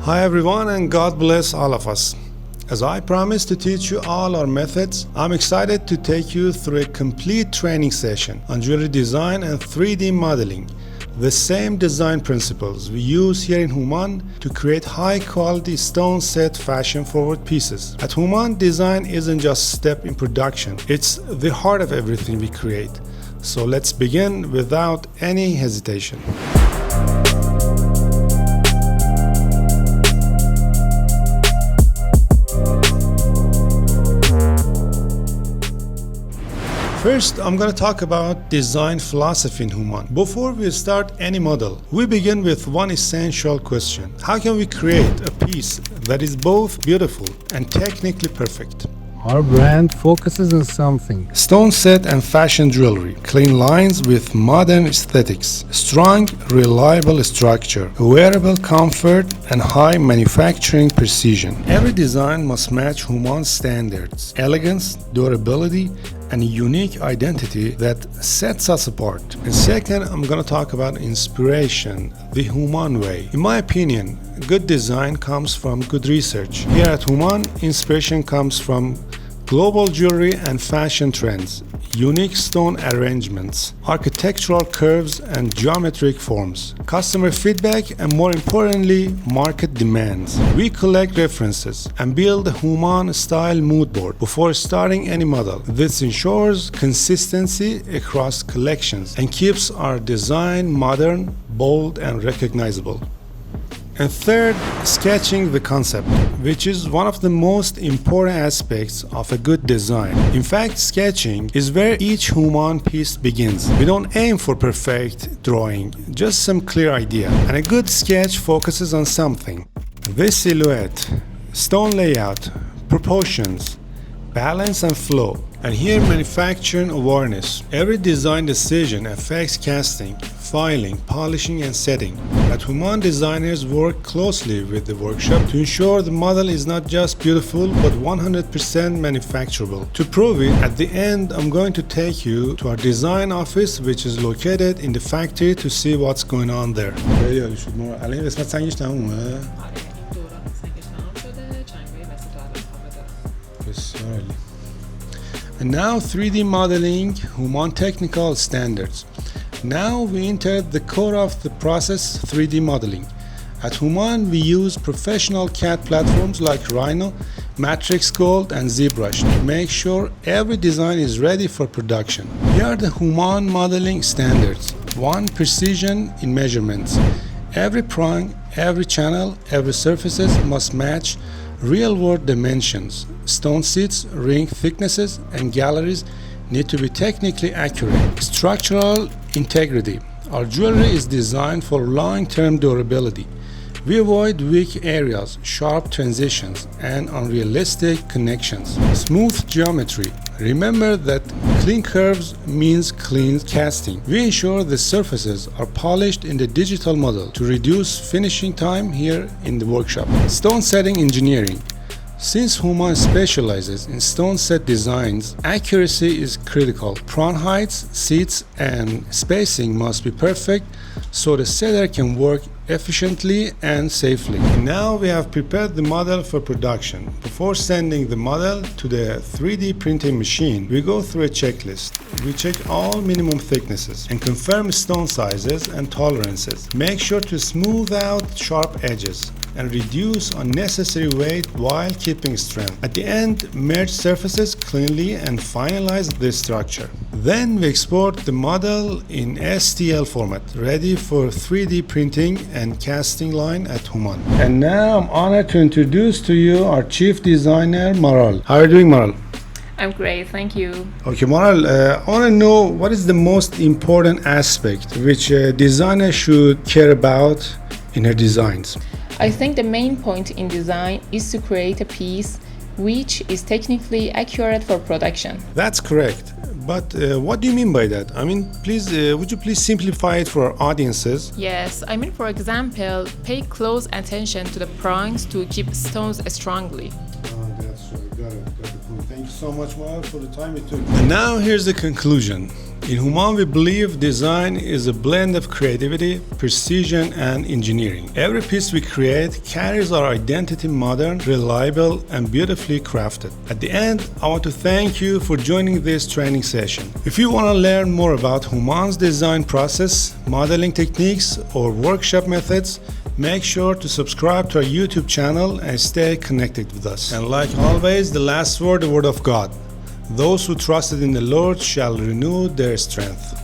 Hi everyone, and God bless all of us. As I promised to teach you all our methods, I'm excited to take you through a complete training session on jewelry design and 3D modeling. The same design principles we use here in Houmaan to create high quality stone set fashion forward pieces. At Houmaan, design isn't just a step in production, it's the heart of everything we create. So let's begin without any hesitation. First, I'm going to talk about design philosophy in Houmaan. Before we start any model, we begin with one essential question. How can we create a piece that is both beautiful and technically perfect? Our brand focuses on something. Stone set and fashion jewelry, clean lines with modern aesthetics, strong, reliable structure, wearable comfort, and high manufacturing precision. Every design must match Houmaan's standards, elegance, durability, and a unique identity that sets us apart. And second, I'm going to talk about inspiration, the Houmaan way. In my opinion, good design comes from good research. Here at Houmaan, inspiration comes from global jewelry and fashion trends, unique stone arrangements, architectural curves and geometric forms, customer feedback, and more importantly, market demands. We collect references and build a Houmaan style mood board before starting any model. This ensures consistency across collections and keeps our design modern, bold, and recognizable. And third, sketching the concept, which is one of the most important aspects of a good design. In fact, sketching is where each Houmaan piece begins. We don't aim for perfect drawing, just some clear idea. And a good sketch focuses on something. The silhouette, stone layout, proportions, balance and flow. And here manufacturing awareness. Every design decision affects casting, filing, polishing and setting. At Houmaan, designers work closely with the workshop to ensure the model is not just beautiful but 100% manufacturable. To prove it, at the end I'm going to take you to our design office, which is located in the factory, to see what's going on there. And now 3D modeling, Houmaan technical standards. Now we entered the core of the process, 3D modeling. At Houmaan, we use professional CAD platforms like Rhino, Matrix Gold and ZBrush to make sure every design is ready for production. Here are the Houmaan modeling standards. 1. Precision in measurements. Every prong, every channel, every surfaces must match real-world dimensions. Stone seats, ring thicknesses, and galleries need to be technically accurate. Structural integrity. Our jewelry is designed for long-term durability. We avoid weak areas, sharp transitions, and unrealistic connections. Smooth geometry. Remember that clean curves means clean casting. We ensure the surfaces are polished in the digital model to reduce finishing time here in the workshop. Stone setting engineering. Since Houmaan specializes in stone set designs, accuracy is critical. Prong heights, seats, and spacing must be perfect so the setter can work efficiently and safely. Now we have prepared the model for production. Before sending the model to the 3D printing machine, we go through a checklist. We check all minimum thicknesses and confirm stone sizes and tolerances. Make sure to smooth out sharp edges and reduce unnecessary weight while keeping strength. At the end, merge surfaces cleanly and finalize the structure. Then we export the model in STL format, ready for 3D printing and casting line at Houmaan. And now I'm honored to introduce to you our chief designer, Maral. How are you doing, Maral? I'm great, thank you. Okay, Maral, I want to know what is the most important aspect which a designer should care about in her designs. I think the main point in design is to create a piece which is technically accurate for production. That's correct. But what do you mean by that? I mean, please, would you please simplify it for our audiences? Yes, I mean, for example, pay close attention to the prongs to keep stones strongly. Oh, that's right. Got it. Got the point. Thank you so much, Maral, for the time you took. And now here's the conclusion. In Houmaan, we believe design is a blend of creativity, precision, and engineering. Every piece we create carries our identity, modern, reliable, and beautifully crafted. At the end, I want to thank you for joining this training session. If you want to learn more about Houmaan's design process, modeling techniques, or workshop methods, make sure to subscribe to our YouTube channel and stay connected with us. And like always, the last word, the word of God. Those who trusted in the Lord shall renew their strength.